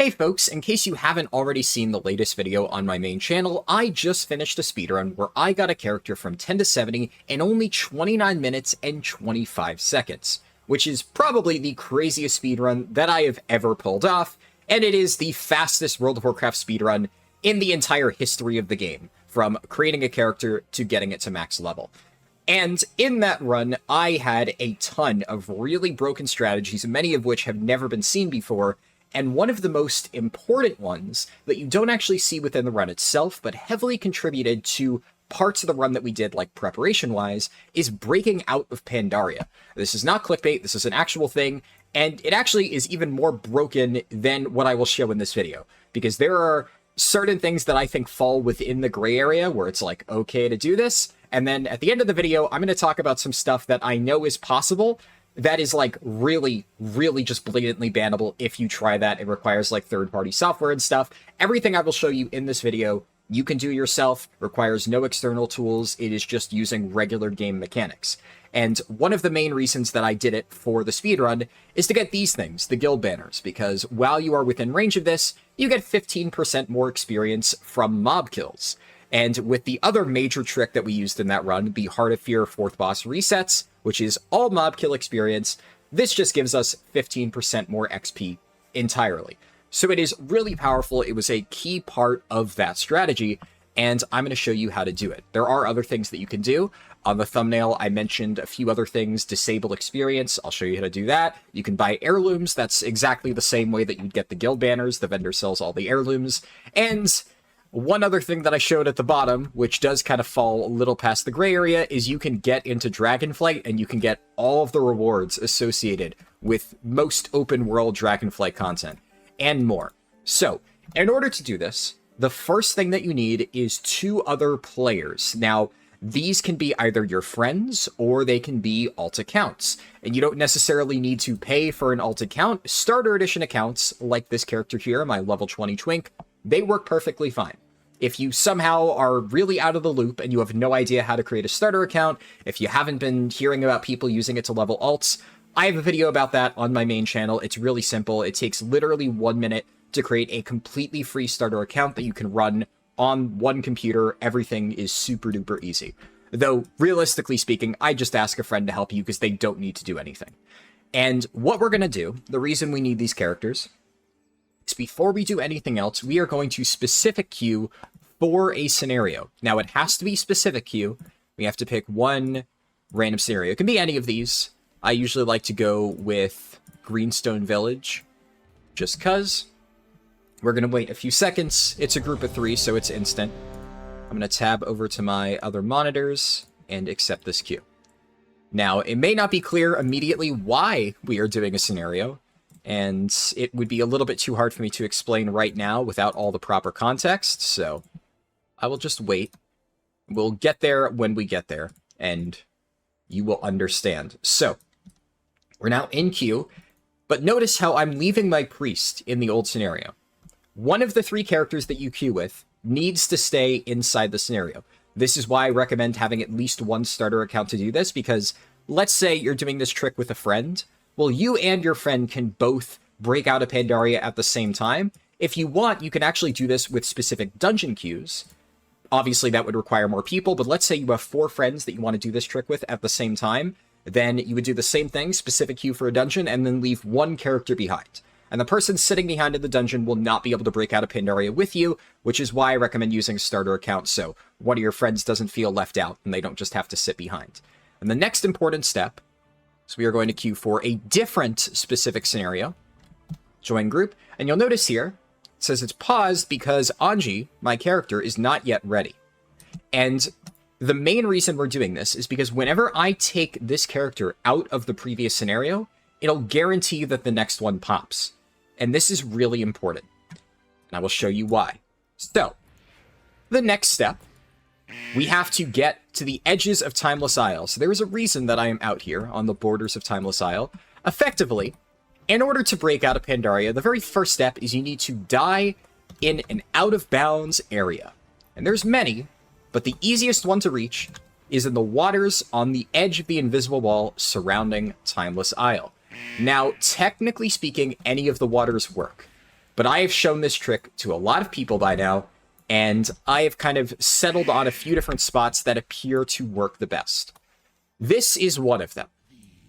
Hey folks, in case you haven't already seen the latest video on my main channel, I just finished a speedrun where I got a character from 10 to 70 in only 29 minutes and 25 seconds, which is probably the craziest speedrun that I have ever pulled off, and it is the fastest World of Warcraft speedrun in the entire history of the game, from creating a character to getting it to max level. And in that run, I had a ton of really broken strategies, many of which have never been seen before, and one of the most important ones that you don't actually see within the run itself, but heavily contributed to parts of the run that we did, like preparation-wise, is breaking out of Pandaria. This is not clickbait, this is an actual thing, and it actually is even more broken than what I will show in this video, because there are certain things that I think fall within the gray area where it's like, okay to do this, and then at the end of the video, I'm going to talk about some stuff that I know is possible, that is like really just blatantly bannable if you try that. It requires like third-party software and stuff. Everything I will show you in this video, you can do yourself, requires no external tools. It is just using regular game mechanics. And one of the main reasons that I did it for the speedrun is to get these things, the guild banners, because while you are within range of this, you get 15% more experience from mob kills. And with the other major trick that we used in that run, the Heart of Fear 4th boss resets, which is all mob kill experience, this just gives us 15% more XP entirely. So it is really powerful. It was a key part of that strategy, and I'm going to show you how to do it. There are other things that you can do. On the thumbnail, I mentioned a few other things. Disable experience, I'll show you how to do that. You can buy heirlooms. That's exactly the same way that you'd get the guild banners. The vendor sells all the heirlooms. And one other thing that I showed at the bottom, which does kind of fall a little past the gray area, is you can get into Dragonflight and you can get all of the rewards associated with most open world Dragonflight content and more. So, in order to do this, the first thing that you need is 2 other players. Now, these can be either your friends or they can be alt accounts. And you don't necessarily need to pay for an alt account. Starter edition accounts, like this character here, my level 20 twink, they work perfectly fine. If you somehow are really out of the loop and you have no idea how to create a starter account, if you haven't been hearing about people using it to level alts, I have a video about that on my main channel. It's really simple. It takes literally 1 minute to create a completely free starter account that you can run on one computer. Everything is super duper easy. Though, realistically speaking, I just ask a friend to help you because they don't need to do anything. And what we're going to do, the reason we need these characters, before we do anything else, we are going to specific queue for a scenario. Now, it has to be specific queue. We have to pick one random scenario. It can be any of these. I usually like to go with Greenstone Village, just because. We're going to wait a few seconds. It's a group of 3, so it's instant. I'm going to tab over to my other monitors and accept this queue. Now, it may not be clear immediately why we are doing a scenario, and it would be a little bit too hard for me to explain right now without all the proper context, so I will just wait. We'll get there when we get there, and you will understand. So, we're now in queue, but notice how I'm leaving my priest in the old scenario. One of the 3 characters that you queue with needs to stay inside the scenario. This is why I recommend having at least 1 starter account to do this, because let's say you're doing this trick with a friend. Well, you and your friend can both break out of Pandaria at the same time. If you want, you can actually do this with specific dungeon queues. Obviously, that would require more people, but let's say you have 4 friends that you want to do this trick with at the same time. Then you would do the same thing, specific queue for a dungeon, and then leave 1 character behind. And the person sitting behind in the dungeon will not be able to break out of Pandaria with you, which is why I recommend using a starter account so one of your friends doesn't feel left out and they don't just have to sit behind. And the next important step, so we are going to queue for a different specific scenario. Join group. And you'll notice here, it says it's paused because Anji, my character, is not yet ready. And the main reason we're doing this is because whenever I take this character out of the previous scenario, it'll guarantee that the next one pops. And this is really important. And I will show you why. So, the next step, we have to get to the edges of Timeless Isle. So there is a reason that I am out here on the borders of Timeless Isle. Effectively, in order to break out of Pandaria, the very first step is you need to die in an out-of-bounds area. And there's many, but the easiest one to reach is in the waters on the edge of the invisible wall surrounding Timeless Isle. Now, technically speaking, any of the waters work. but I have shown this trick to a lot of people by now, and I have kind of settled on a few different spots that appear to work the best. This is one of them.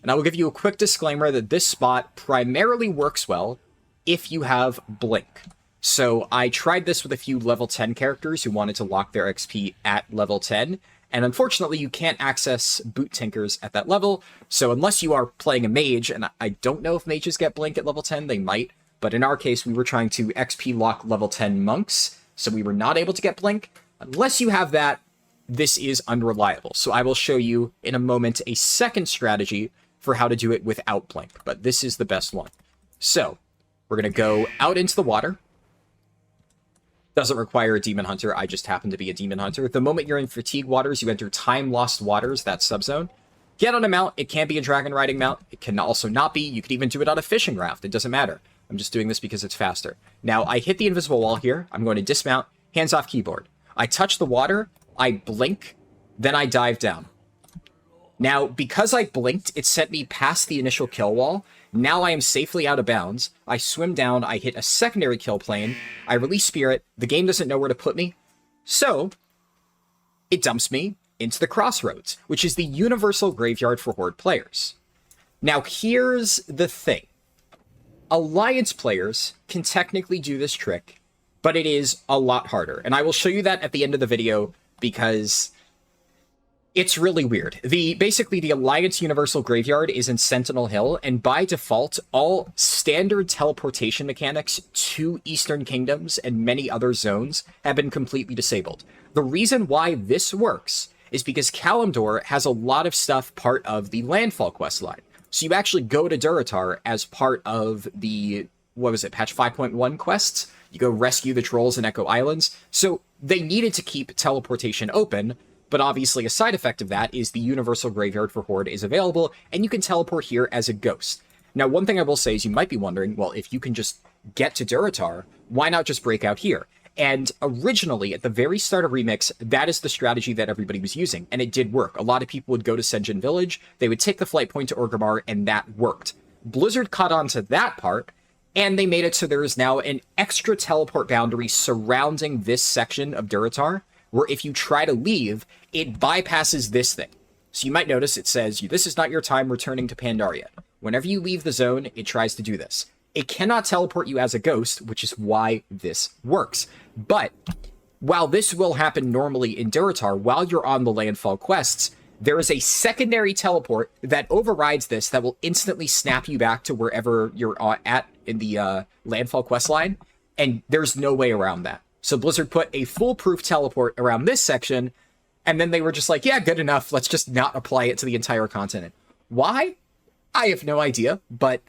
And I will give you a quick disclaimer that this spot primarily works well if you have Blink. So I tried this with a few level 10 characters who wanted to lock their XP at level 10, and unfortunately you can't access Boot Tinkers at that level, so unless you are playing a mage, and I don't know if mages get Blink at level 10, they might, but in our case we were trying to XP lock level 10 monks, so we were not able to get Blink. Unless you have that, this is unreliable. So I will show you in a moment a second strategy for how to do it without Blink, but this is the best one. So we're going to go out into the water. Doesn't require a Demon Hunter, I just happen to be a Demon Hunter. The moment you're in Fatigue Waters, you enter Time Lost Waters, that subzone. Get on a mount, it can be a dragon riding mount, it can also not be, you could even do it on a fishing raft, it doesn't matter. I'm just doing this because it's faster. Now, I hit the invisible wall here, I'm going to dismount, hands off keyboard. I touch the water, I blink, then I dive down. Now, because I blinked, it sent me past the initial kill wall. Now I am safely out of bounds. I swim down, I hit a secondary kill plane, I release Spirit, the game doesn't know where to put me, so it dumps me into the Crossroads, which is the universal graveyard for Horde players. Now here's the thing. Alliance players can technically do this trick, but it is a lot harder, and I will show you that at the end of the video because it's really weird. Basically, the Alliance Universal Graveyard is in Sentinel Hill, and by default, all standard teleportation mechanics to Eastern Kingdoms and many other zones have been completely disabled. The reason why this works is because Kalimdor has a lot of stuff part of the Landfall questline. So you actually go to Durotar as part of the, what was it, patch 5.1 quests? You go rescue the trolls in Echo Islands. So they needed to keep teleportation open, but obviously a side effect of that is the Universal Graveyard for Horde is available, and you can teleport here as a ghost. Now, one thing I will say is you might be wondering, well, if you can just get to Durotar, why not just break out here? And originally, at the very start of Remix, that is the strategy that everybody was using, and it did work. A lot of people would go to Senjin Village, they would take the flight point to Orgrimmar, and that worked. Blizzard caught on to that part, and they made it so there is now an extra teleport boundary surrounding this section of Durotar, where if you try to leave, it bypasses this thing. So you might notice it says, this is not your time returning to Pandaria. Whenever you leave the zone, it tries to do this. It cannot teleport you as a ghost, which is why this works. But while this will happen normally in Durotar, while you're on the Landfall quests, there is a secondary teleport that overrides this that will instantly snap you back to wherever you're at in the Landfall questline, and there's no way around that. So Blizzard put a foolproof teleport around this section, and then they were just like, yeah, good enough, let's just not apply it to the entire continent. Why? I have no idea, but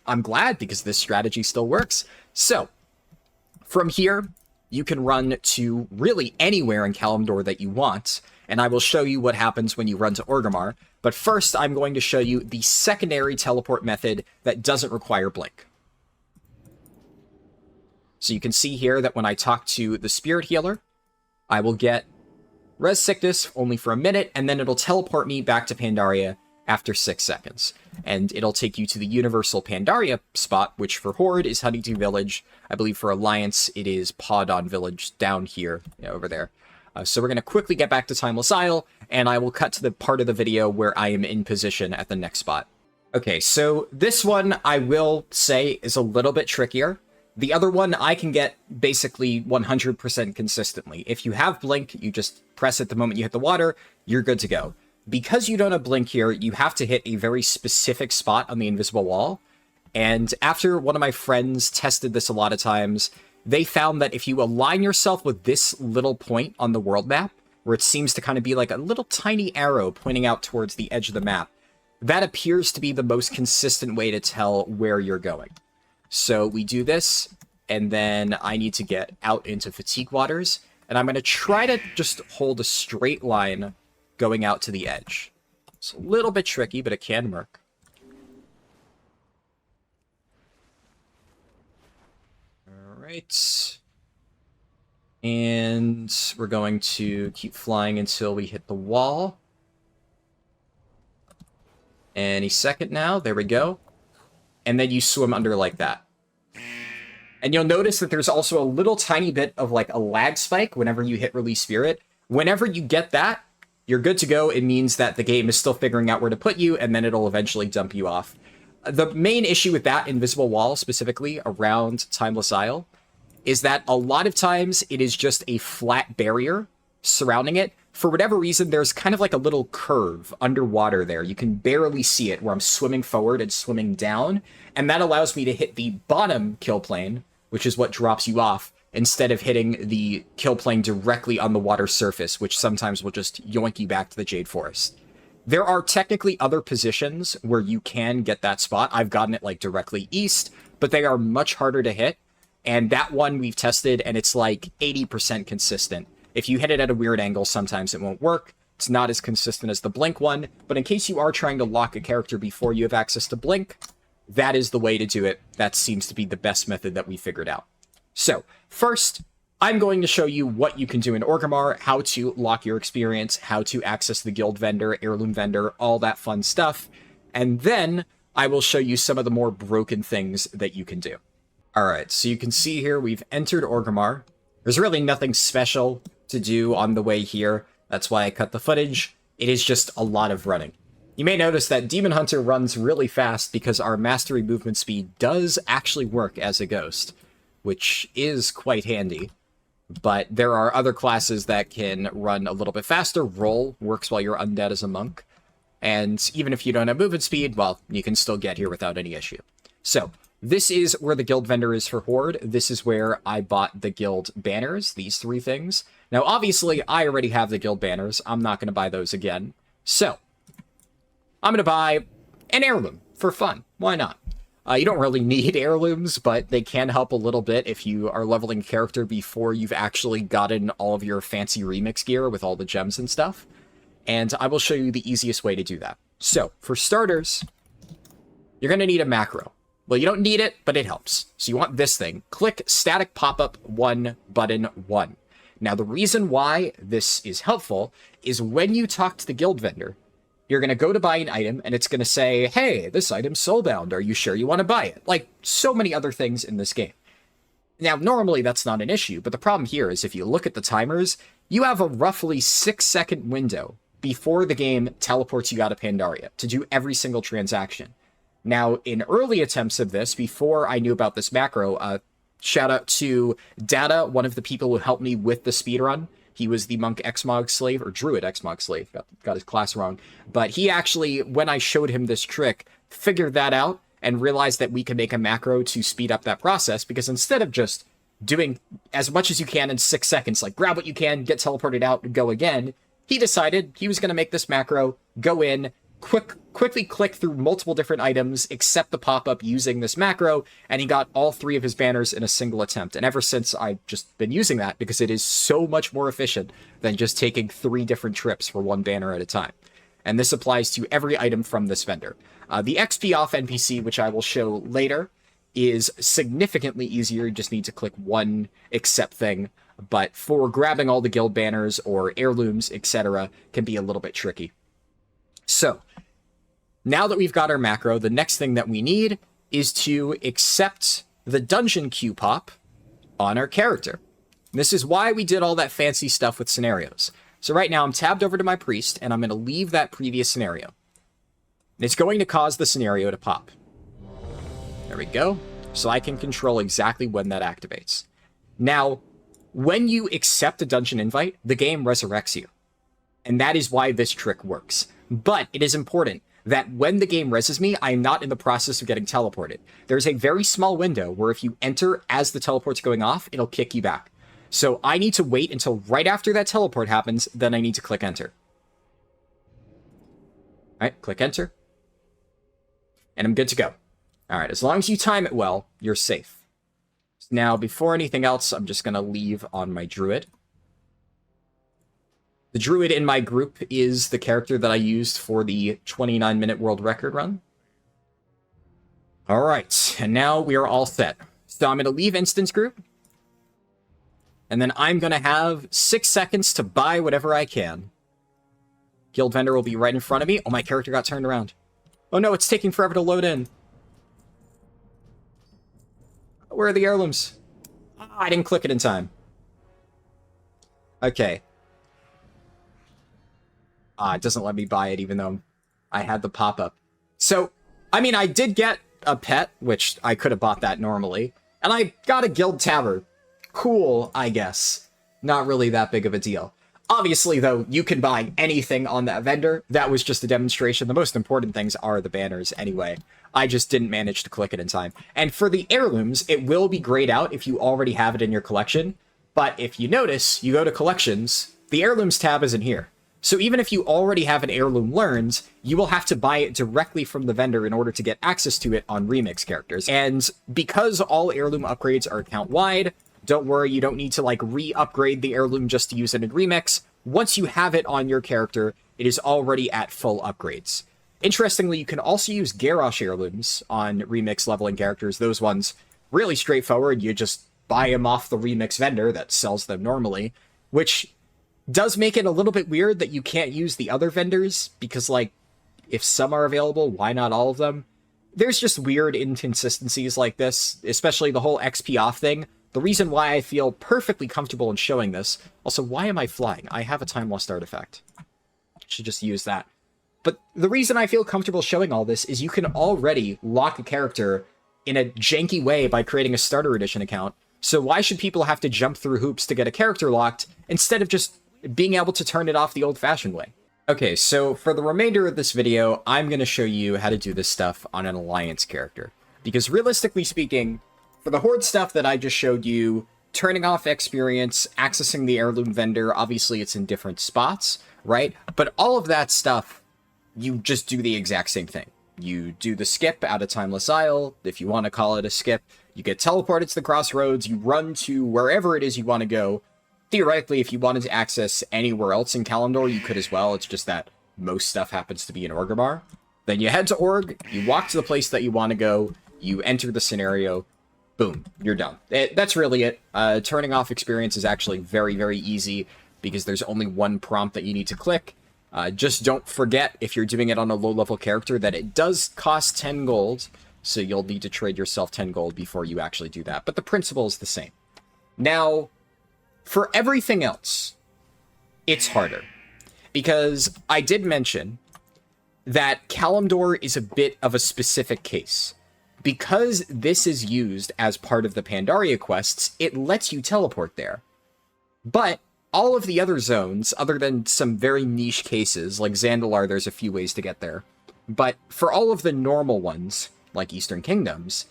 I'm glad because this strategy still works. So, from here, you can run to really anywhere in Kalimdor that you want, and I will show you what happens when you run to Orgrimmar. But first, I'm going to show you the secondary teleport method that doesn't require Blink. So you can see here that when I talk to the Spirit Healer, I will get Res Sickness only for a minute, and then it'll teleport me back to Pandaria after 6 seconds. And it'll take you to the Universal Pandaria spot, which for Horde is Honeydew Village. I believe for Alliance, it is Podon Village down here, over there. So we're going to quickly get back to Timeless Isle, and I will cut to the part of the video where I am in position at the next spot. Okay, so this one, I will say, is a little bit trickier. The other one, I can get basically 100% consistently. If you have Blink, you just press it the moment you hit the water, you're good to go. Because you don't have Blink here, you have to hit a very specific spot on the invisible wall. And after one of my friends tested this a lot of times, they found that if you align yourself with this little point on the world map, where it seems to kind of be like a little tiny arrow pointing out towards the edge of the map, that appears to be the most consistent way to tell where you're going. So we do this, and then I need to get out into Fatigue Waters, and I'm going to try to just hold a straight line going out to the edge. It's a little bit tricky, but it can work. Alright. And we're going to keep flying until we hit the wall. Any second now. There we go. And then you swim under like that. And you'll notice that there's also a little tiny bit of like a lag spike whenever you hit release spirit. Whenever you get that, you're good to go. It means that the game is still figuring out where to put you, and then it'll eventually dump you off. The main issue with that invisible wall, specifically around Timeless Isle, is that a lot of times it is just a flat barrier surrounding it. For whatever reason, there's kind of like a little curve underwater there. You can barely see it where I'm swimming forward and swimming down, and that allows me to hit the bottom kill plane, which is what drops you off, instead of hitting the kill plane directly on the water surface, which sometimes will just yoink you back to the Jade Forest. There are technically other positions where you can get that spot. I've gotten it like directly east, but they are much harder to hit. And that one we've tested, and it's like 80% consistent. If you hit it at a weird angle, sometimes it won't work. It's not as consistent as the blink one, but in case you are trying to lock a character before you have access to blink, that is the way to do it. That seems to be the best method that we figured out. So, first, I'm going to show you what you can do in Orgrimmar, how to lock your experience, how to access the guild vendor, heirloom vendor, all that fun stuff. And then I will show you some of the more broken things that you can do. Alright, so you can see here we've entered Orgrimmar. There's really nothing special to do on the way here. That's why I cut the footage. It is just a lot of running. You may notice that Demon Hunter runs really fast because our mastery movement speed does actually work as a ghost, which is quite handy. But there are other classes that can run a little bit faster. Roll works while you're undead as a monk. And even if you don't have movement speed, well, you can still get here without any issue. So, this is where the guild vendor is for Horde. This is where I bought the guild banners, these three things. Now, obviously, I already have the guild banners. I'm not going to buy those again. So, I'm going to buy an heirloom for fun. Why not? You don't really need heirlooms, but they can help a little bit if you are leveling a character before you've actually gotten all of your fancy remix gear with all the gems and stuff. And I will show you the easiest way to do that. So, for starters, you're going to need a macro. Well, you don't need it, but it helps. So you want this thing. Click static pop-up 1 button 1. Now, the reason why this is helpful is when you talk to the guild vendor, you're going to go to buy an item, and it's going to say, hey, this item's soulbound. Are you sure you want to buy it? Like so many other things in this game. Now, normally that's not an issue, but the problem here is if you look at the timers, you have a roughly 6-second window before the game teleports you out of Pandaria to do every single transaction. Now, in early attempts of this, before I knew about this macro, shout out to Data, one of the people who helped me with the speedrun. He was the Monk Xmog Slave, or Druid Xmog Slave, got his class wrong. But he actually, when I showed him this trick, figured that out and realized that we can make a macro to speed up that process, because instead of just doing as much as you can in 6 seconds, like grab what you can, get teleported out, and go again, he decided he was going to make this macro, go in, quickly click through multiple different items, accept the pop-up using this macro, and he got all 3 of his banners in a single attempt. And ever since, I've just been using that because it is so much more efficient than just taking 3 different trips for 1 banner at a time. And this applies to every item from this vendor. The XP off NPC, which I will show later, is significantly easier. You just need to click 1 accept thing. But for grabbing all the guild banners or heirlooms, etc., can be a little bit tricky. So, now that we've got our macro, the next thing that we need is to accept the dungeon queue pop on our character. And this is why we did all that fancy stuff with scenarios. So right now I'm tabbed over to my priest, and I'm going to leave that previous scenario. And it's going to cause the scenario to pop. There we go. So I can control exactly when that activates. Now, when you accept a dungeon invite, the game resurrects you. And that is why this trick works. But it is important that when the game reses me, I am not in the process of getting teleported. There's a very small window where if you enter as the teleport's going off, it'll kick you back. So I need to wait until right after that teleport happens, then I need to click enter. Alright, click enter. And I'm good to go. Alright, as long as you time it well, you're safe. Now, before anything else, I'm just going to leave on my druid. The druid in my group is the character that I used for the 29-minute world record run. Alright, and now we are all set. So I'm going to leave instance group. And then I'm going to have 6 seconds to buy whatever I can. Guild vendor will be right in front of me. Oh, my character got turned around. Oh no, it's taking forever to load in. Where are the heirlooms? Ah, I didn't click it in time. Okay. It doesn't let me buy it even though I had the pop-up. So, I mean, I did get a pet, which I could have bought that normally. And I got a guild tabard. Cool, I guess. Not really that big of a deal. Obviously, though, you can buy anything on that vendor. That was just a demonstration. The most important things are the banners anyway. I just didn't manage to click it in time. And for the heirlooms, it will be grayed out if you already have it in your collection. But if you notice, you go to collections, the heirlooms tab isn't here. So even if you already have an heirloom learned, you will have to buy it directly from the vendor in order to get access to it on remix characters. And because all heirloom upgrades are account-wide, don't worry, you don't need to like re-upgrade the heirloom just to use it in remix. Once you have it on your character, it is already at full upgrades. Interestingly, you can also use Garrosh heirlooms on remix leveling characters. Those ones, really straightforward. You just buy them off the remix vendor that sells them normally, which does make it a little bit weird that you can't use the other vendors, because, like, if some are available, why not all of them? There's just weird inconsistencies like this, especially the whole XP off thing. The reason why I feel perfectly comfortable in showing this... Also, why am I flying? I have a time lost artifact. I should just use that. But the reason I feel comfortable showing all this is you can already lock a character in a janky way by creating a starter edition account. So why should people have to jump through hoops to get a character locked instead of just being able to turn it off the old-fashioned way? Okay, so for the remainder of this video, I'm going to show you how to do this stuff on an Alliance character. Because realistically speaking, for the Horde stuff that I just showed you, turning off experience, accessing the heirloom vendor, obviously it's in different spots, right? But all of that stuff, you just do the exact same thing. You do the skip out of Timeless Isle, if you want to call it a skip. You get teleported to the crossroads, you run to wherever it is you want to go. Theoretically, if you wanted to access anywhere else in Kalimdor, you could as well. It's just that most stuff happens to be in Orgrimmar. Then you head to Org, you walk to the place that you want to go, you enter the scenario, boom, you're done. That's really it. Turning off experience is actually very, very easy because there's only one prompt that you need to click. Just don't forget, if you're doing it on a low-level character, that it does cost 10 gold, so you'll need to trade yourself 10 gold before you actually do that. But the principle is the same. Now, for everything else, it's harder. Because I did mention that Kalimdor is a bit of a specific case. Because this is used as part of the Pandaria quests, it lets you teleport there. But all of the other zones, other than some very niche cases, like Zandalar, there's a few ways to get there. But for all of the normal ones, like Eastern Kingdoms,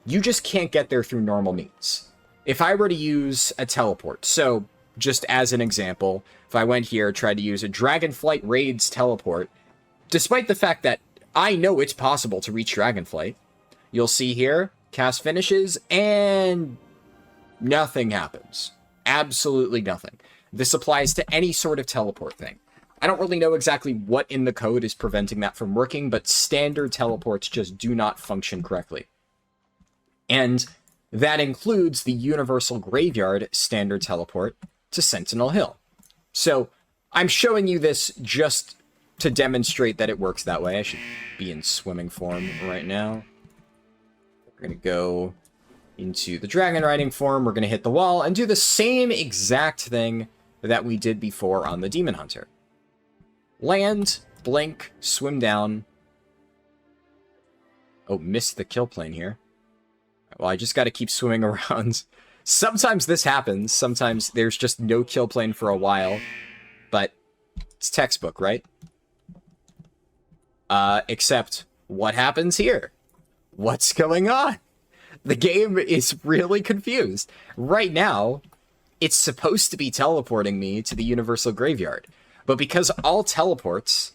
you just can't get there through normal means. If I were to use a teleport, so just as an example, if I went here, tried to use a Dragonflight Raids teleport, despite the fact that I know it's possible to reach Dragonflight, you'll see here, cast finishes, and nothing happens. Absolutely nothing. This applies to any sort of teleport thing. I don't really know exactly what in the code is preventing that from working, but standard teleports just do not function correctly. And that includes the Universal Graveyard standard teleport to Sentinel Hill. So I'm showing you this just to demonstrate that it works that way. I should be in swimming form right now. We're going to go into the dragon riding form. We're going to hit the wall and do the same exact thing that we did before on the Demon Hunter. Land, blink, swim down. Oh, missed the kill plane here. Well, I just got to keep swimming around. Sometimes this happens. Sometimes there's just no kill plane for a while. But it's textbook, right? Except, what happens here? What's going on? The game is really confused. Right now, it's supposed to be teleporting me to the Universal Graveyard. But because all teleports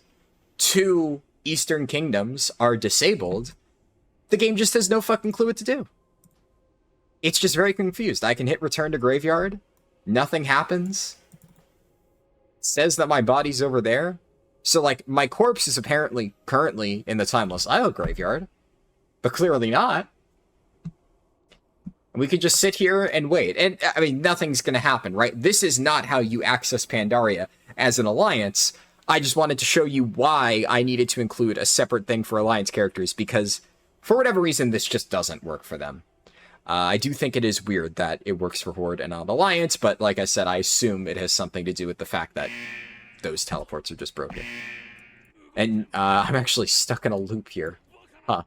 to Eastern Kingdoms are disabled, the game just has no fucking clue what to do. It's just very confused. I can hit return to graveyard. Nothing happens. It says that my body's over there. So, like, my corpse is apparently currently in the Timeless Isle graveyard. But clearly not. We could just sit here and wait. And, I mean, nothing's going to happen, right? This is not how you access Pandaria as an Alliance. I just wanted to show you why I needed to include a separate thing for Alliance characters, because for whatever reason, this just doesn't work for them. I do think it is weird that it works for Horde and not Alliance, but like I said, I assume it has something to do with the fact that those teleports are just broken. And I'm actually stuck in a loop here. Huh.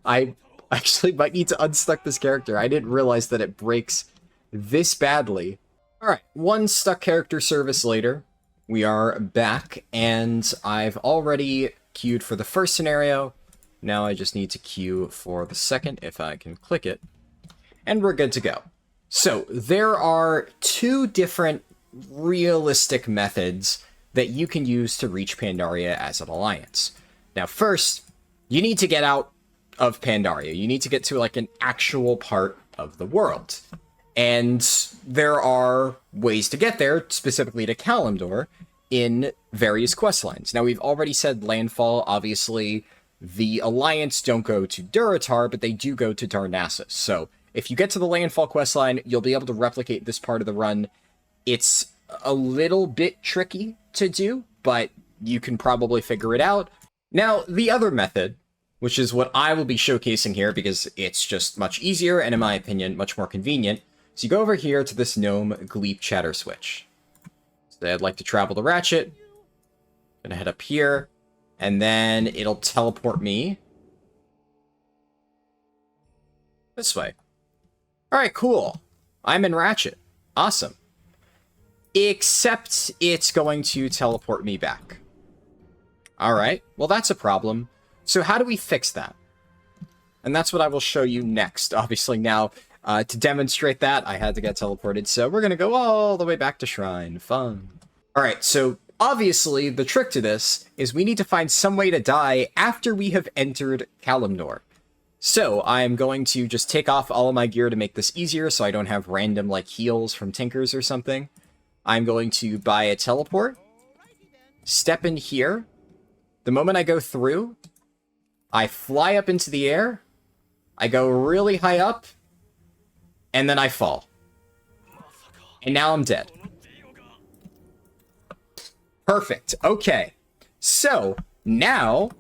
I actually might need to unstuck this character. I didn't realize that it breaks this badly. Alright, one stuck character service later. We are back, and I've already queued for the first scenario. Now I just need to queue for the second, if I can click it. And we're good to go. So, there are two different realistic methods that you can use to reach Pandaria as an alliance. Now, first, you need to get out of Pandaria. You need to get to, like, an actual part of the world. And there are ways to get there, specifically to Kalimdor, in various quest lines. Now, we've already said Landfall. Obviously, the Alliance don't go to Durotar, but they do go to Darnassus. So, if you get to the Landfall questline, you'll be able to replicate this part of the run. It's a little bit tricky to do, but you can probably figure it out. Now, the other method, which is what I will be showcasing here because it's just much easier and, in my opinion, much more convenient. So you go over here to this Gnome Gleep Chatter Switch. So I'd like to travel to Ratchet. Gonna head up here, and then it'll teleport me this way. Alright, cool. I'm in Ratchet. Awesome. Except it's going to teleport me back. Alright, well that's a problem. So how do we fix that? And that's what I will show you next. Obviously now, to demonstrate that, I had to get teleported, so we're gonna go all the way back to Shrine. Fun. Alright, so obviously the trick to this is we need to find some way to die after we have entered Kalimdor. So I'm going to just take off all of my gear to make this easier so I don't have random like heals from Tinkers or something. I'm going to buy a teleport, step in here. The moment I go through, I fly up into the air, I go really high up, and then I fall. And now I'm dead. Perfect. Okay. So, now,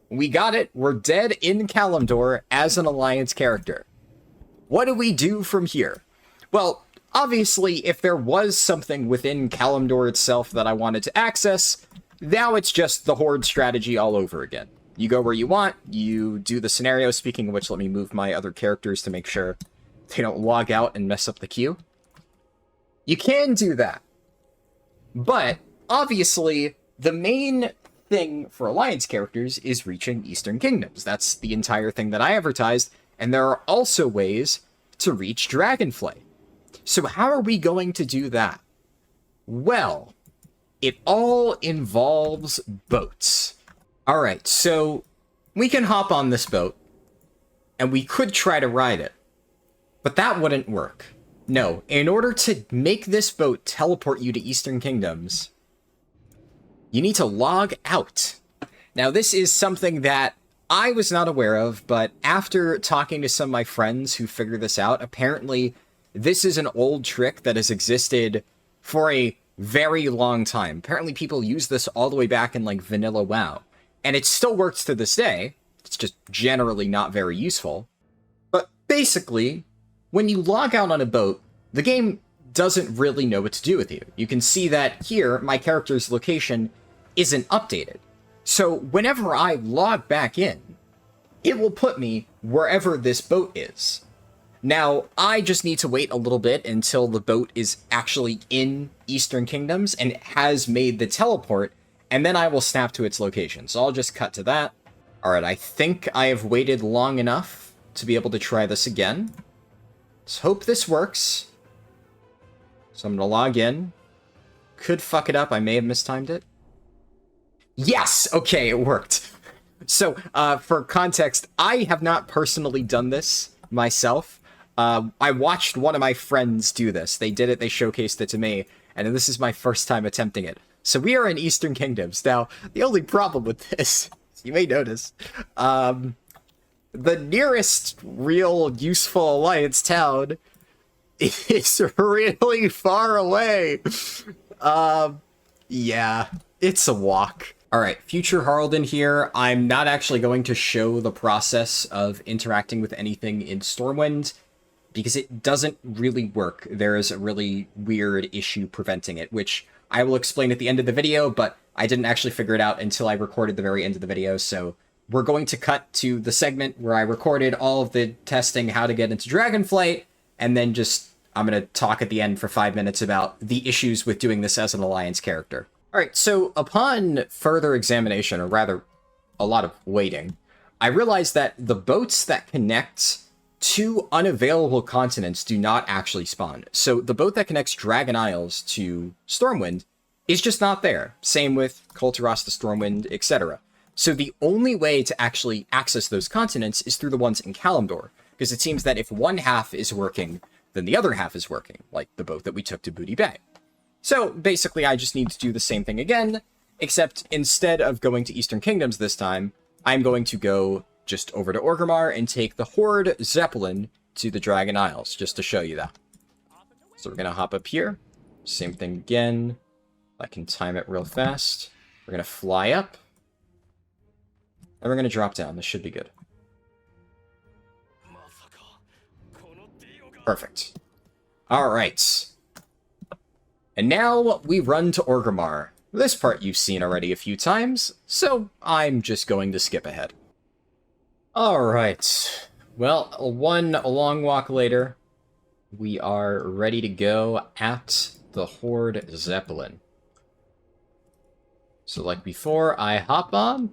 we got it. We're dead in Kalimdor as an Alliance character. What do we do from here? Well, obviously, if there was something within Kalimdor itself that I wanted to access, now it's just the Horde strategy all over again. You go where you want, you do the scenario. Speaking of which, let me move my other characters to make sure they don't log out and mess up the queue. You can do that. But, obviously, the main thing for Alliance characters is reaching Eastern Kingdoms. That's the entire thing that I advertised, and there are also ways to reach Dragonflight. So how are we going to do that? Well, it all involves boats. Alright, so we can hop on this boat, and we could try to ride it. But that wouldn't work. No, in order to make this boat teleport you to Eastern Kingdoms, you need to log out. Now, this is something that I was not aware of, but after talking to some of my friends who figured this out, apparently this is an old trick that has existed for a very long time. Apparently people use this all the way back in like vanilla WoW. And it still works to this day. It's just generally not very useful. But basically, when you log out on a boat, the game doesn't really know what to do with you. You can see that here, my character's location isn't updated. So whenever I log back in, it will put me wherever this boat is. Now, I just need to wait a little bit until the boat is actually in Eastern Kingdoms and has made the teleport, and then I will snap to its location. So I'll just cut to that. Alright, I think I have waited long enough to be able to try this again. Let's hope this works. So I'm going to log in. Could fuck it up. I may have mistimed it. Yes! Okay, it worked. So, for context, I have not personally done this myself. I watched one of my friends do this. They did it, they showcased it to me, and this is my first time attempting it. So we are in Eastern Kingdoms. Now, the only problem with this, you may notice, the nearest real useful Alliance town is really far away. Yeah, it's a walk. Alright, Future Harlden here. I'm not actually going to show the process of interacting with anything in Stormwind. because it doesn't really work. There is a really weird issue preventing it, which I will explain at the end of the video, but I didn't actually figure it out until I recorded the very end of the video, so we're going to cut to the segment where I recorded all of the testing how to get into Dragonflight, and then I'm going to talk at the end for 5 minutes about the issues with doing this as an Alliance character. Alright, so upon further examination, or rather, a lot of waiting, I realized that the boats that connect to unavailable continents do not actually spawn. So the boat that connects Dragon Isles to Stormwind is just not there. Same with Kulturas to Stormwind, etc. So the only way to actually access those continents is through the ones in Kalimdor, because it seems that if one half is working, then the other half is working, like the boat that we took to Booty Bay. So basically I just need to do the same thing again, except instead of going to Eastern Kingdoms this time, I'm going to go just over to Orgrimmar and take the Horde Zeppelin to the Dragon Isles, just to show you that. So we're going to hop up here. Same thing again. I can time it real fast. We're going to fly up. And we're going to drop down. This should be good. Perfect. Alright. And now we run to Orgrimmar. This part you've seen already a few times, so I'm just going to skip ahead. Alright. Well, a long walk later, we are ready to go at the Horde Zeppelin. So like before, I hop on.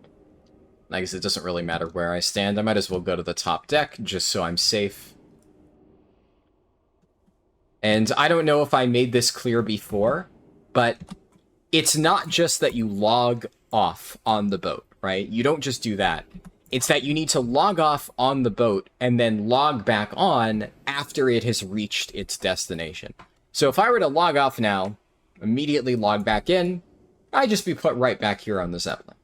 I guess it doesn't really matter where I stand. I might as well go to the top deck, just so I'm safe. And I don't know if I made this clear before, but it's not just that you log off on the boat, right? You don't just do that. It's that you need to log off on the boat and then log back on after it has reached its destination. So if I were to log off now, immediately log back in, I'd just be put right back here on the Zeppelin.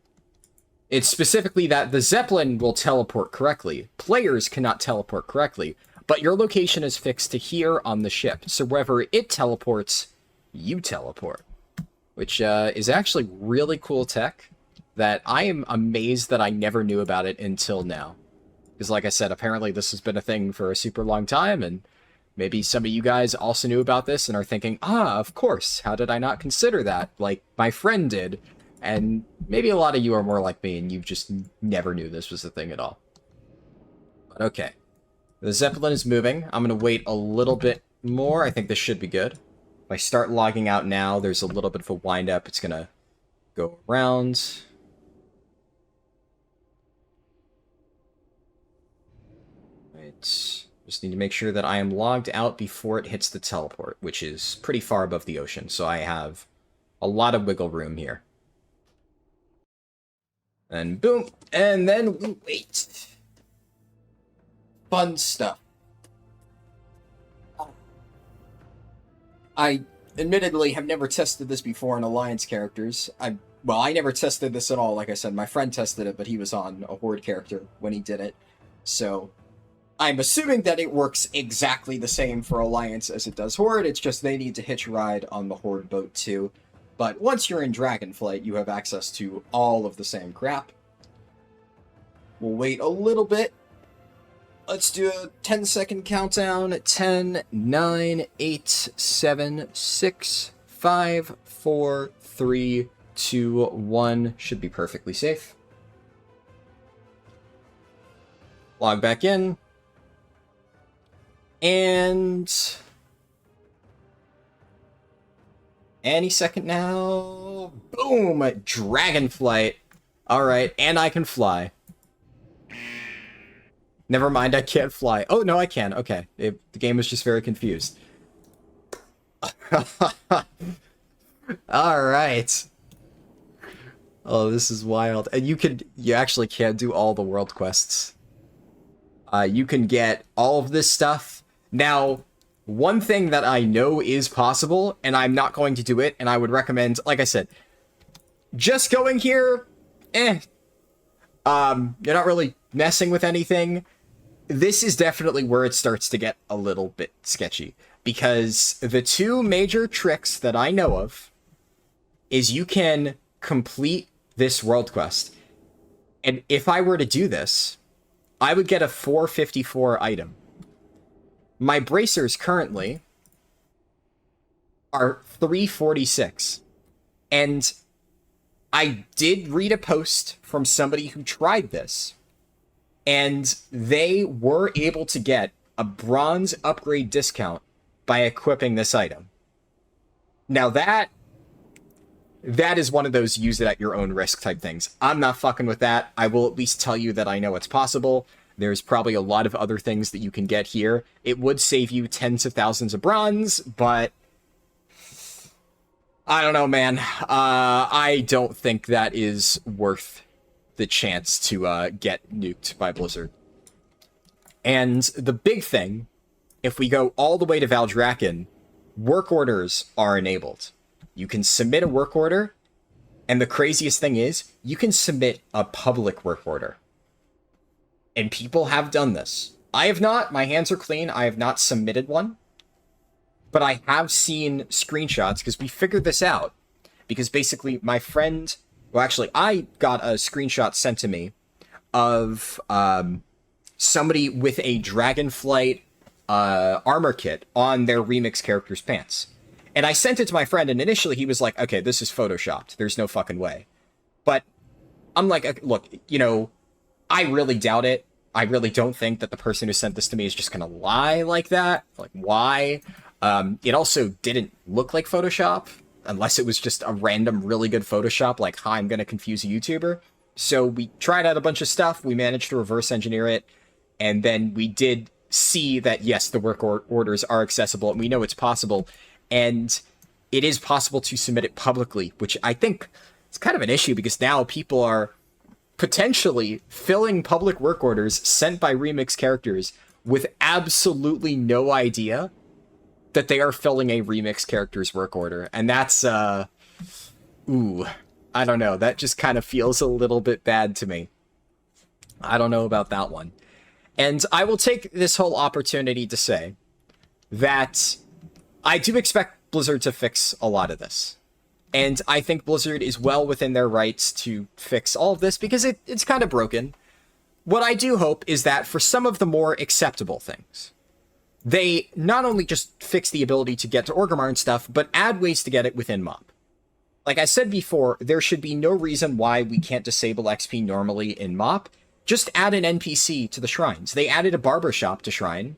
It's specifically that the Zeppelin will teleport correctly. Players cannot teleport correctly, but your location is fixed to here on the ship. So wherever it teleports, you teleport. Which is actually really cool tech that I am amazed that I never knew about it until now. Because like I said, apparently this has been a thing for a super long time, and maybe some of you guys also knew about this and are thinking, of course, how did I not consider that? Like my friend did. And maybe a lot of you are more like me and you just never knew this was a thing at all. But okay. The Zeppelin is moving. I'm going to wait a little bit more. I think this should be good. If I start logging out now, there's a little bit of a wind-up. It's going to go around. Right. Just need to make sure that I am logged out before it hits the teleport, which is pretty far above the ocean, so I have a lot of wiggle room here. And boom, and then we wait. Fun stuff. I admittedly have never tested this before in Alliance characters. I never tested this at all, like I said. My friend tested it, but he was on a Horde character when he did it. So I'm assuming that it works exactly the same for Alliance as it does Horde. It's just they need to hitch a ride on the Horde boat too. But once you're in Dragonflight, you have access to all of the same crap. We'll wait a little bit. Let's do a 10-second countdown. 10, 9, 8, 7, 6, 5, 4, 3, 2, 1. Should be perfectly safe. Log back in. And any second now. Boom! Dragonflight. Alright, and I can fly. Never mind, I can't fly. Oh, no, I can. Okay. The game was just very confused. Alright. Oh, this is wild. And you actually can do all the world quests. You can get all of this stuff. Now, one thing that I know is possible, and I'm not going to do it, and I would recommend, like I said, just going here, you're not really messing with anything. This is definitely where it starts to get a little bit sketchy, because the two major tricks that I know of is you can complete this world quest, and if I were to do this, I would get a 454 item. My bracers currently are 346. And I did read a post from somebody who tried this, and they were able to get a bronze upgrade discount by equipping this item. Now that is one of those use it at your own risk type things. I'm not fucking with that. I will at least tell you that I know it's possible. There's probably a lot of other things that you can get here. It would save you tens of thousands of bronze, but I don't know, man. I don't think that is worth the chance to get nuked by Blizzard. And the big thing, if we go all the way to Valdrakken, work orders are enabled. You can submit a work order, and the craziest thing is, you can submit a public work order. And people have done this. I have not. My hands are clean. I have not submitted one. But I have seen screenshots, because we figured this out. Because basically, my friend... Well, actually, I got a screenshot sent to me of somebody with a Dragonflight armor kit on their remix character's pants. And I sent it to my friend, and initially he was like, okay, this is photoshopped. There's no fucking way. But I'm like, look, you know, I really doubt it. I really don't think that the person who sent this to me is just going to lie like that. Like, why? It also didn't look like Photoshop, unless it was just a random really good Photoshop, like, hi, I'm going to confuse a YouTuber. So we tried out a bunch of stuff. We managed to reverse engineer it. And then we did see that, yes, the work orders are accessible, and we know it's possible. And it is possible to submit it publicly, which I think is kind of an issue, because now people are potentially filling public work orders sent by remix characters with absolutely no idea that they are filling a remix character's work order. And that's, I don't know. That just kind of feels a little bit bad to me. I don't know about that one. And I will take this whole opportunity to say that I do expect Blizzard to fix a lot of this. And I think Blizzard is well within their rights to fix all of this, because it's kind of broken. What I do hope is that for some of the more acceptable things, they not only just fix the ability to get to Orgrimmar and stuff, but add ways to get it within MoP. Like I said before, there should be no reason why we can't disable XP normally in MoP. Just add an NPC to the shrines. They added a barbershop to shrine.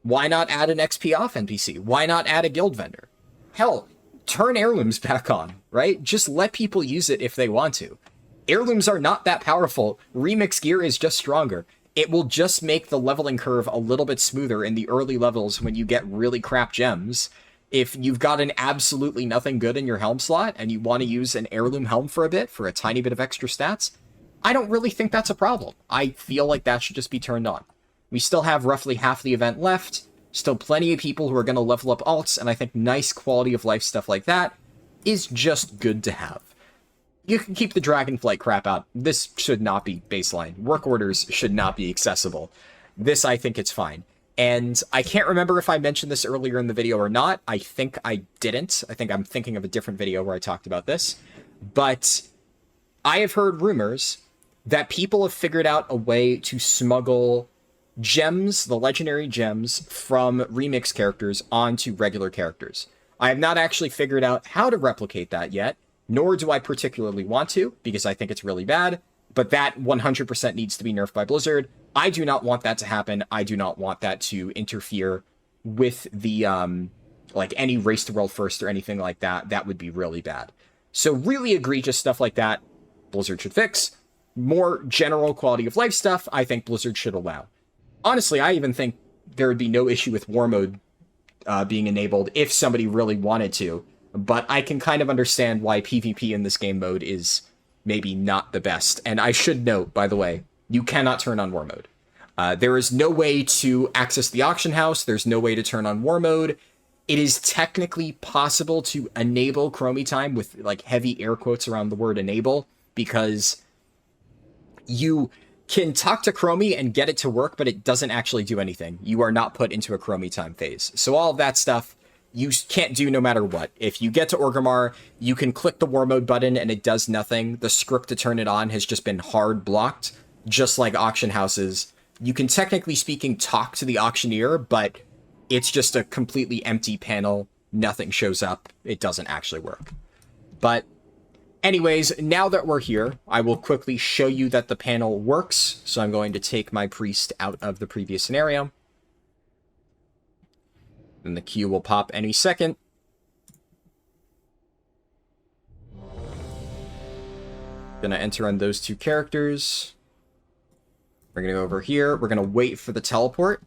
Why not add an XP off NPC? Why not add a guild vendor? Hell, turn heirlooms back on, right? Just let people use it if they want to. Heirlooms are not that powerful. Remix gear is just stronger. It will just make the leveling curve a little bit smoother in the early levels when you get really crap gems. If you've got an absolutely nothing good in your helm slot and you want to use an heirloom helm for a bit, for a tiny bit of extra stats, I don't really think that's a problem. I feel like that should just be turned on. We still have roughly half the event left. Still plenty of people who are going to level up alts, and I think nice quality of life stuff like that is just good to have. You can keep the Dragonflight crap out. This should not be baseline. Work orders should not be accessible. This, I think it's fine. And I can't remember if I mentioned this earlier in the video or not. I think I didn't. I think I'm thinking of a different video where I talked about this. But I have heard rumors that people have figured out a way to smuggle gems, the legendary gems, from remix characters onto regular characters. I have not actually figured out how to replicate that yet, nor do I particularly want to, because I think it's really bad, but that 100% needs to be nerfed by Blizzard. I do not want that to happen. I do not want that to interfere with the, like, any Race to World First or anything like that. That would be really bad. So really egregious stuff like that, Blizzard should fix. More general quality of life stuff, I think Blizzard should allow. Honestly, I even think there would be no issue with war mode being enabled if somebody really wanted to. But I can kind of understand why PvP in this game mode is maybe not the best. And I should note, by the way, you cannot turn on war mode. There is no way to access the auction house. There's no way to turn on war mode. It is technically possible to enable Chromie time with like heavy air quotes around the word enable, because you can talk to Chromie and get it to work, but it doesn't actually do anything. You are not put into a Chromie time phase. So all of that stuff you can't do no matter what. If you get to Orgrimmar, you can click the war mode button and it does nothing. The script to turn it on has just been hard blocked, just like auction houses. You can technically speaking talk to the auctioneer, but it's just a completely empty panel. Nothing shows up. It doesn't actually work. But anyways, now that we're here, I will quickly show you that the panel works. So I'm going to take my priest out of the previous scenario. And the queue will pop any second. Gonna enter on those two characters. We're gonna go over here. We're gonna wait for the teleport.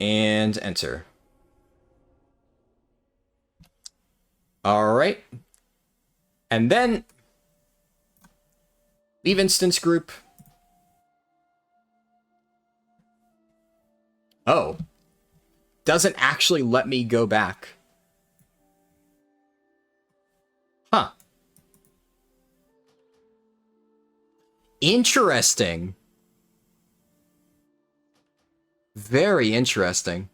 And enter. Alright. And then leave instance group. Oh. Doesn't actually let me go back. Huh. Interesting. Very interesting.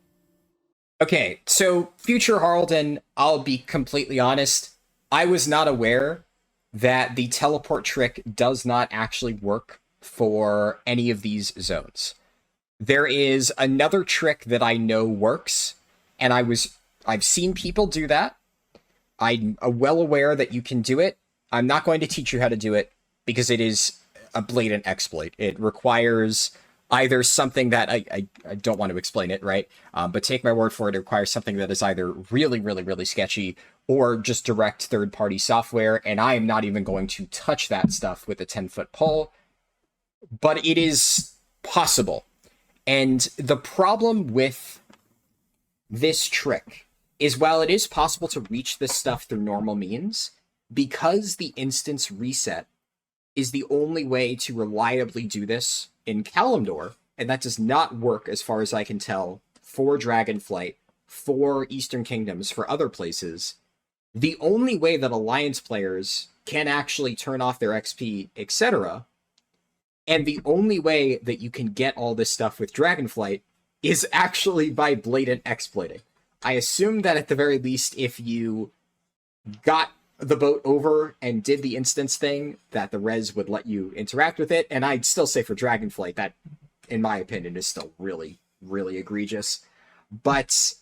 Okay, so future Harlden, I'll be completely honest, I was not aware that the teleport trick does not actually work for any of these zones. There is another trick that I know works, and I've seen people do that. I'm well aware that you can do it. I'm not going to teach you how to do it because it is a blatant exploit. It requires either something that I don't want to explain it, right? But take my word for it, it requires something that is either really, really, really sketchy or just direct third-party software, and I am not even going to touch that stuff with a 10-foot pole. But it is possible. And the problem with this trick is while it is possible to reach this stuff through normal means, because the instance reset is the only way to reliably do this in Kalimdor, and that does not work as far as I can tell for Dragonflight, for Eastern Kingdoms, for other places, the only way that Alliance players can actually turn off their XP, etc., and the only way that you can get all this stuff with Dragonflight is actually by blatant exploiting. I assume that at the very least, if you got the boat over and did the instance thing, that the res would let you interact with it. And I'd still say for Dragonflight, that, in my opinion, is still really, really egregious. But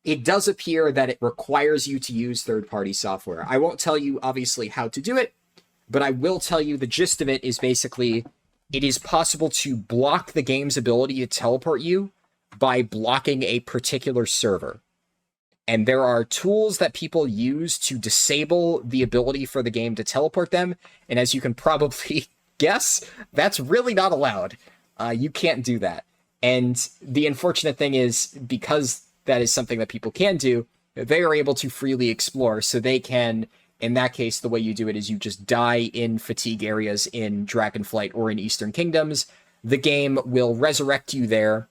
it does appear that it requires you to use third-party software. I won't tell you, obviously, how to do it, but I will tell you the gist of it is basically it is possible to block the game's ability to teleport you by blocking a particular server. And there are tools that people use to disable the ability for the game to teleport them. And as you can probably guess, that's really not allowed. You can't do that. And the unfortunate thing is, because that is something that people can do, they are able to freely explore. So they can, in that case, the way you do it is you just die in fatigue areas in Dragonflight or in Eastern Kingdoms. The game will resurrect you there,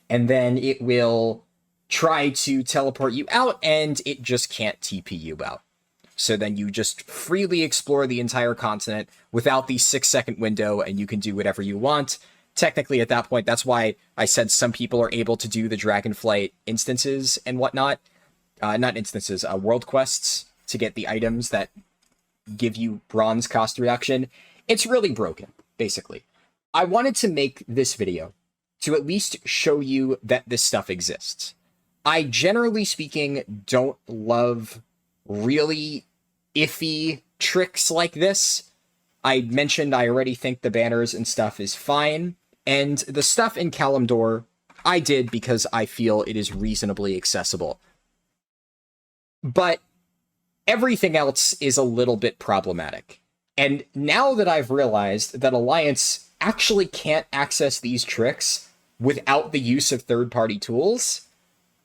and then it will try to teleport you out, and it just can't TP you out. So then you just freely explore the entire continent without the 6-second window, and you can do whatever you want. Technically, at that point, that's why I said some people are able to do the Dragonflight instances and whatnot. Not instances, world quests to get the items that give you bronze cost reduction. It's really broken, basically. I wanted to make this video to at least show you that this stuff exists. I, generally speaking, don't love really iffy tricks like this. I mentioned I already think the banners and stuff is fine, and the stuff in Kalimdor I did because I feel it is reasonably accessible. But everything else is a little bit problematic. And now that I've realized that Alliance actually can't access these tricks without the use of third-party tools,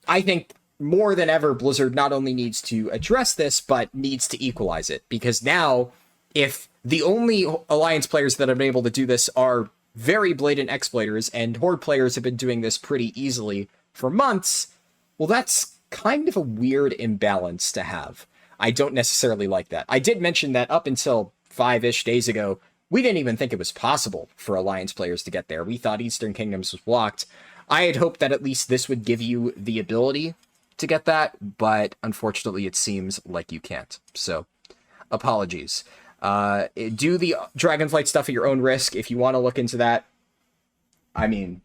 I think more than ever, Blizzard not only needs to address this, but needs to equalize it. Because now, if the only Alliance players that have been able to do this are very blatant exploiters, and Horde players have been doing this pretty easily for months, well, that's kind of a weird imbalance to have. I don't necessarily like that. I did mention that up until 5-ish days ago, we didn't even think it was possible for Alliance players to get there. We thought Eastern Kingdoms was blocked. I had hoped that at least this would give you the ability to get that, but unfortunately it seems like you can't. So, apologies. Do the Dragonflight stuff at your own risk if you want to look into that. I mean,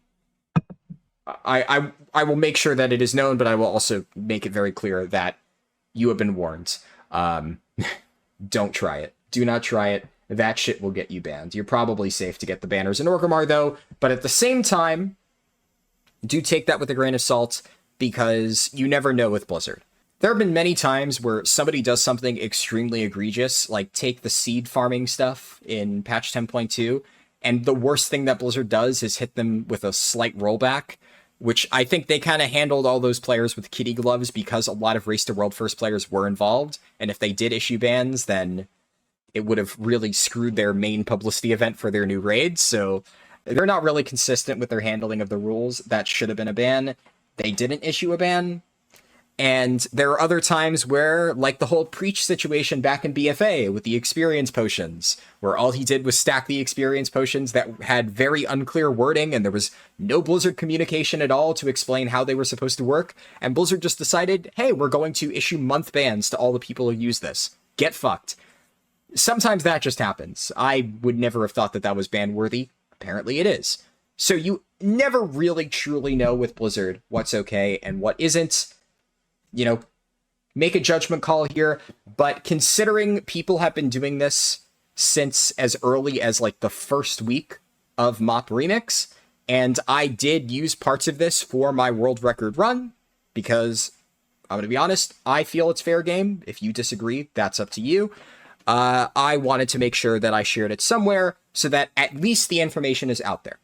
I will make sure that it is known, but I will also make it very clear that you have been warned. Don't try it. Do not try it. That shit will get you banned. You're probably safe to get the banners in Orgrimmar, though, but at the same time, do take that with a grain of salt, because you never know with Blizzard. There have been many times where somebody does something extremely egregious, like take the seed farming stuff in patch 10.2, and the worst thing that Blizzard does is hit them with a slight rollback, which I think they kind of handled all those players with kitty gloves because a lot of Race to World First players were involved, and if they did issue bans, then it would have really screwed their main publicity event for their new raid, so they're not really consistent with their handling of the rules. That should have been a ban. They didn't issue a ban. And there are other times where, like the whole Preach situation back in BFA with the experience potions, where all he did was stack the experience potions that had very unclear wording, and there was no Blizzard communication at all to explain how they were supposed to work, and Blizzard just decided, hey, we're going to issue month bans to all the people who use this. Get fucked. Sometimes that just happens. I would never have thought that that was ban-worthy. Apparently it is. So you never really truly know with Blizzard what's okay and what isn't. You know, make a judgment call here, but considering people have been doing this since as early as like the first week of MOP Remix, and I did use parts of this for my world record run, because I'm going to be honest, I feel it's fair game. If you disagree, that's up to you. I wanted to make sure that I shared it somewhere so that at least the information is out there.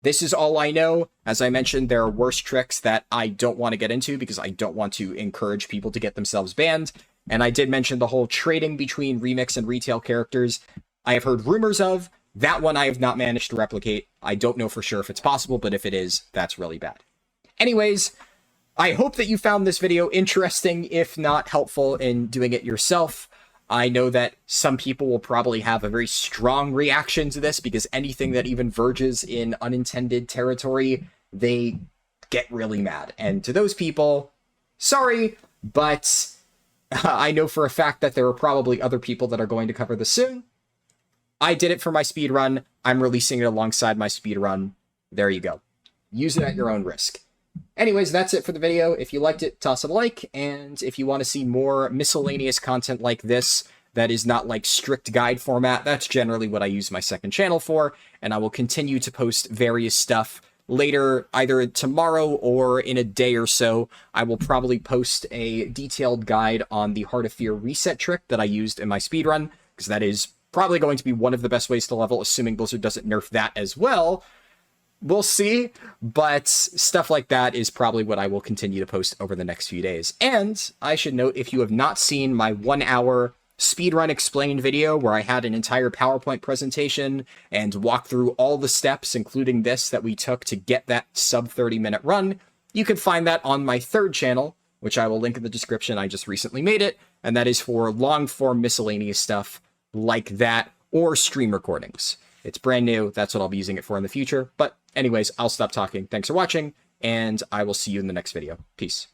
This is all I know. As I mentioned, there are worse tricks that I don't want to get into because I don't want to encourage people to get themselves banned. And I did mention the whole trading between remix and retail characters. I have heard rumors of. That one I have not managed to replicate. I don't know for sure if it's possible, but if it is, that's really bad. Anyways, I hope that you found this video interesting, if not helpful in doing it yourself. I know that some people will probably have a very strong reaction to this because anything that even verges in unintended territory, they get really mad. And to those people, sorry, but I know for a fact that there are probably other people that are going to cover this soon. I did it for my speedrun. I'm releasing it alongside my speedrun. There you go. Use it at your own risk. Anyways, that's it for the video. If you liked it, toss it a like, and if you want to see more miscellaneous content like this that is not like strict guide format, that's generally what I use my second channel for, and I will continue to post various stuff later, either tomorrow or in a day or so. I will probably post a detailed guide on the Heart of Fear reset trick that I used in my speedrun, because that is probably going to be one of the best ways to level, assuming Blizzard doesn't nerf that as well. We'll see, but stuff like that is probably what I will continue to post over the next few days. And I should note, if you have not seen my 1-hour speedrun explained video where I had an entire PowerPoint presentation and walked through all the steps, including this, that we took to get that sub 30-minute run, you can find that on my third channel, which I will link in the description. I just recently made it, and that is for long-form miscellaneous stuff like that, or stream recordings. It's brand new. That's what I'll be using it for in the future. But anyways, I'll stop talking. Thanks for watching, and I will see you in the next video. Peace.